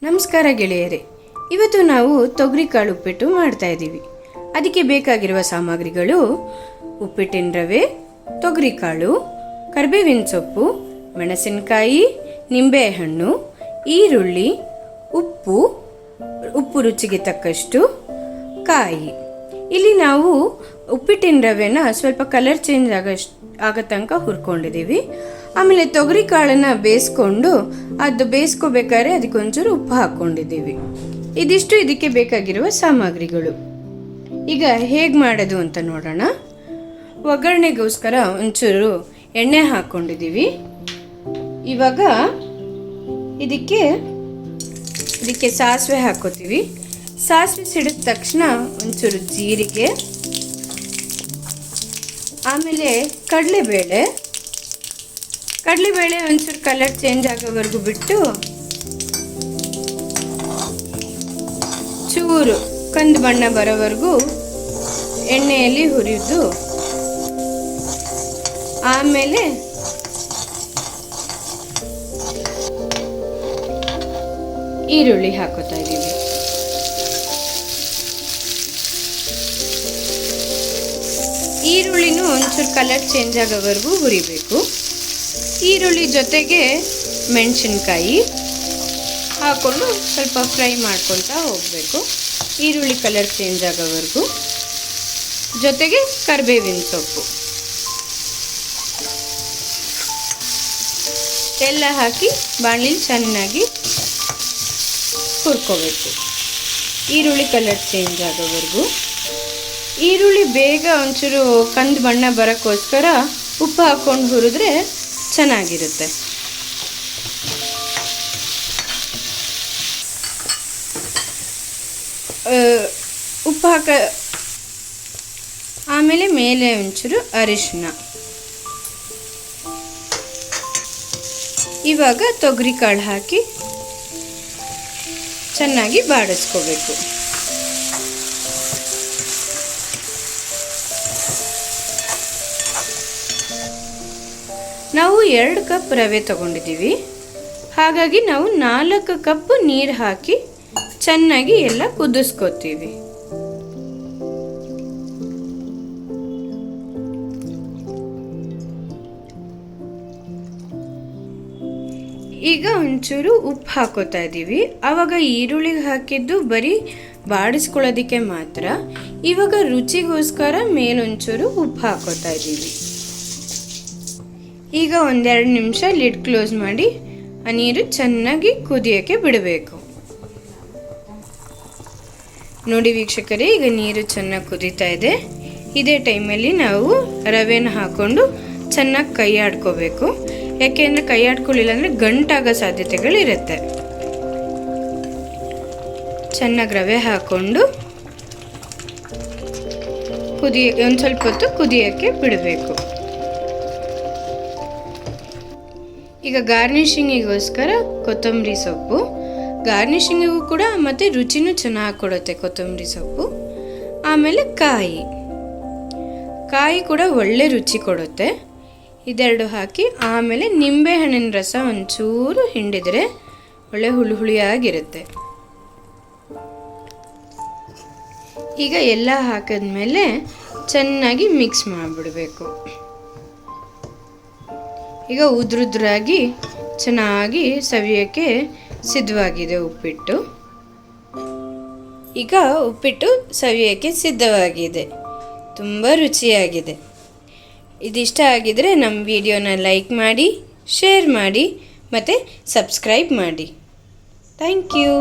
ನಮಸ್ಕಾರ ಗೆಳೆಯರೇ, ಇವತ್ತು ನಾವು ತೊಗರಿಕಾಳು ಉಪ್ಪಿಟ್ಟು ಮಾಡ್ತಾ ಇದ್ದೀವಿ. ಅದಕ್ಕೆ ಬೇಕಾಗಿರುವ ಸಾಮಗ್ರಿಗಳು ಉಪ್ಪಿಟ್ಟಿನ ರವೆ, ತೊಗರಿಕಾಳು, ಕರಿಬೇವಿನ ಸೊಪ್ಪು, ಮೆಣಸಿನಕಾಯಿ, ನಿಂಬೆಹಣ್ಣು, ಈರುಳ್ಳಿ, ಉಪ್ಪು ರುಚಿಗೆ ತಕ್ಕಷ್ಟು, ಕಾಯಿ. ಇಲ್ಲಿ ನಾವು ಉಪ್ಪಿಟ್ಟಿನ ರವೆನ ಸ್ವಲ್ಪ ಕಲರ್ ಚೇಂಜ್ ಆಗೋ ತನಕ ಹುರ್ಕೊಂಡಿದ್ದೀವಿ. ಆಮೇಲೆ ತೊಗರಿ ಕಾಳನ್ನು ಬೇಯಿಸ್ಕೊಂಡು ಅದು ಬೇಯಿಸ್ಕೋಬೇಕಾದ್ರೆ ಅದಕ್ಕೆ ಒಂಚೂರು ಉಪ್ಪು ಹಾಕ್ಕೊಂಡಿದ್ದೀವಿ. ಇದಿಷ್ಟು ಇದಕ್ಕೆ ಬೇಕಾಗಿರುವ ಸಾಮಗ್ರಿಗಳು. ಈಗ ಹೇಗೆ ಮಾಡೋದು ಅಂತ ನೋಡೋಣ. ಒಗ್ಗರಣೆಗೋಸ್ಕರ ಒಂಚೂರು ಎಣ್ಣೆ ಹಾಕ್ಕೊಂಡಿದ್ದೀವಿ. ಇವಾಗ ಇದಕ್ಕೆ ಸಾಸಿವೆ ಹಾಕೋತೀವಿ. ಸಾಸಿವೆ ಸಿಡಿದ ತಕ್ಷಣ ಒಂಚೂರು ಜೀರಿಗೆ, ಆಮೇಲೆ ಕಡಲೆಬೇಳೆ ಒಂಚೂರು ಕಲರ್ ಚೇಂಜ್ ಆಗೋವರೆಗೂ ಬಿಟ್ಟು ಚೂರು ಕಂದು ಬಣ್ಣ ಬರೋವರೆಗೂ ಎಣ್ಣೆಯಲ್ಲಿ ಹುರಿದು, ಆಮೇಲೆ ಈರುಳ್ಳಿ ಹಾಕೋತಾ ಇದ್ದೀವಿ. ಈರುಳ್ಳಿನೂ ಒಂಚೂರು ಕಲರ್ ಚೇಂಜ್ ಆಗೋವರೆಗೂ ಹುರಿಬೇಕು. ಈರುಳ್ಳಿ ಜೊತೆಗೆ ಮೆಣಸಿನ್ಕಾಯಿ ಹಾಕ್ಕೊಂಡು ಸ್ವಲ್ಪ ಫ್ರೈ ಮಾಡ್ಕೊಳ್ತಾ ಹೋಗಬೇಕು. ಈರುಳ್ಳಿ ಕಲರ್ ಚೇಂಜ್ ಆಗೋವರೆಗೂ. ಜೊತೆಗೆ ಕರಿಬೇವಿನ ಸೊಪ್ಪು ಎಲ್ಲ ಹಾಕಿ ಬಾಣಲಿ ಚೆನ್ನಾಗಿ ಹುರ್ಕೋಬೇಕು. ಈರುಳ್ಳಿ ಕಲರ್ ಚೇಂಜ್ ಆಗೋವರೆಗೂ. ಈರುಳ್ಳಿ ಬೇಗ ಒಂಚೂರು ಕಂದು ಬಣ್ಣ ಬರೋಕ್ಕೋಸ್ಕರ ಉಪ್ಪು ಹಾಕ್ಕೊಂಡು ಹುರಿದ್ರೆ ಚೆನ್ನಾಗಿರುತ್ತೆ. ಉಪ್ಪು ಆಮೇಲೆ ಮೇಲೆ ಒಂಚೂರು ಅರಿಶಿನ. ಇವಾಗ ತೊಗರಿ ಕಾಳು ಹಾಕಿ ಚೆನ್ನಾಗಿ ಬಾಡಿಸ್ಕೋಬೇಕು. ನಾವು 2 ಕಪ್ ರವೆ ತಗೊಂಡಿದ್ದೀವಿ. ಹಾಗಾಗಿ ನಾವು 4 ಕಪ್ ನೀರು ಹಾಕಿ ಚೆನ್ನಾಗಿ ಎಲ್ಲ ಕುದಿಸ್ಕೋತೀವಿ. ಈಗ ಒಂಚೂರು ಉಪ್ಪು ಹಾಕೋತಾ ಇದ್ದೀವಿ. ಆವಾಗ ಈರುಳ್ಳಿಗೆ ಹಾಕಿದ್ದು ಬರೀ ಬಾಡಿಸ್ಕೊಳ್ಳೋದಕ್ಕೆ ಮಾತ್ರ. ಇವಾಗ ರುಚಿಗೋಸ್ಕರ ಮೇಲೊಂಚೂರು ಉಪ್ಪು ಹಾಕೋತಾ ಇದ್ದೀವಿ. ಈಗ 1-2 ನಿಮಿಷ ಲಿಡ್ ಕ್ಲೋಸ್ ಮಾಡಿ ಆ ನೀರು ಚೆನ್ನಾಗಿ ಕುದಿಯೋಕ್ಕೆ ಬಿಡಬೇಕು. ನೋಡಿ ವೀಕ್ಷಕರೇ, ಈಗ ನೀರು ಚೆನ್ನಾಗಿ ಕುದೀತಾ ಇದೆ. ಇದೇ ಟೈಮಲ್ಲಿ ನಾವು ರವೆನ ಹಾಕ್ಕೊಂಡು ಚೆನ್ನಾಗಿ ಕೈ ಆಡ್ಕೋಬೇಕು. ಯಾಕೆಂದರೆ ಕೈ ಆಡ್ಕೊಳ್ಳಿಲ್ಲ ಅಂದರೆ ಗಂಟಾಗೋ ಸಾಧ್ಯತೆಗಳಿರುತ್ತೆ. ಚೆನ್ನಾಗಿ ರವೆ ಹಾಕ್ಕೊಂಡು ಒಂದು ಸ್ವಲ್ಪ ಹೊತ್ತು ಕುದಿಯೋಕ್ಕೆ ಬಿಡಬೇಕು. ಈಗ ಗಾರ್ನಿಷಿಂಗಿಗೋಸ್ಕರ ಕೊತ್ತಂಬರಿ ಸೊಪ್ಪು. ಗಾರ್ನಿಷಿಂಗಿಗೂ ಕೂಡ ಮತ್ತು ರುಚಿನೂ ಚೆನ್ನಾಗಿ ಕೊಡುತ್ತೆ ಕೊತ್ತಂಬರಿ ಸೊಪ್ಪು. ಆಮೇಲೆ ಕಾಯಿ ಕೂಡ ಒಳ್ಳೆ ರುಚಿ ಕೊಡುತ್ತೆ. ಇದೆರಡು ಹಾಕಿ ಆಮೇಲೆ ನಿಂಬೆಹಣ್ಣಿನ ರಸ ಒಂಚೂರು ಹಿಂಡಿದರೆ ಒಳ್ಳೆ ಹುಳಿಯಾಗಿರುತ್ತೆ. ಈಗ ಎಲ್ಲ ಹಾಕಿದ್ಮೇಲೆ ಚೆನ್ನಾಗಿ ಮಿಕ್ಸ್ ಮಾಡಿಬಿಡಬೇಕು. ಈಗ ಉದ್ರುದ್ರಾಗಿ ಚೆನ್ನಾಗಿ ಸವಿಯೋಕ್ಕೆ ಸಿದ್ಧವಾಗಿದೆ ಉಪ್ಪಿಟ್ಟು. ಈಗ ಉಪ್ಪಿಟ್ಟು ಸವಿಯೋಕ್ಕೆ ಸಿದ್ಧವಾಗಿದೆ. ತುಂಬ ರುಚಿಯಾಗಿದೆ. ಇದಿಷ್ಟ ಆಗಿದರೆ ನಮ್ಮ ವಿಡಿಯೋನ ಲೈಕ್ ಮಾಡಿ, ಶೇರ್ ಮಾಡಿ ಮತ್ತು ಸಬ್ಸ್ಕ್ರೈಬ್ ಮಾಡಿ. Thank you.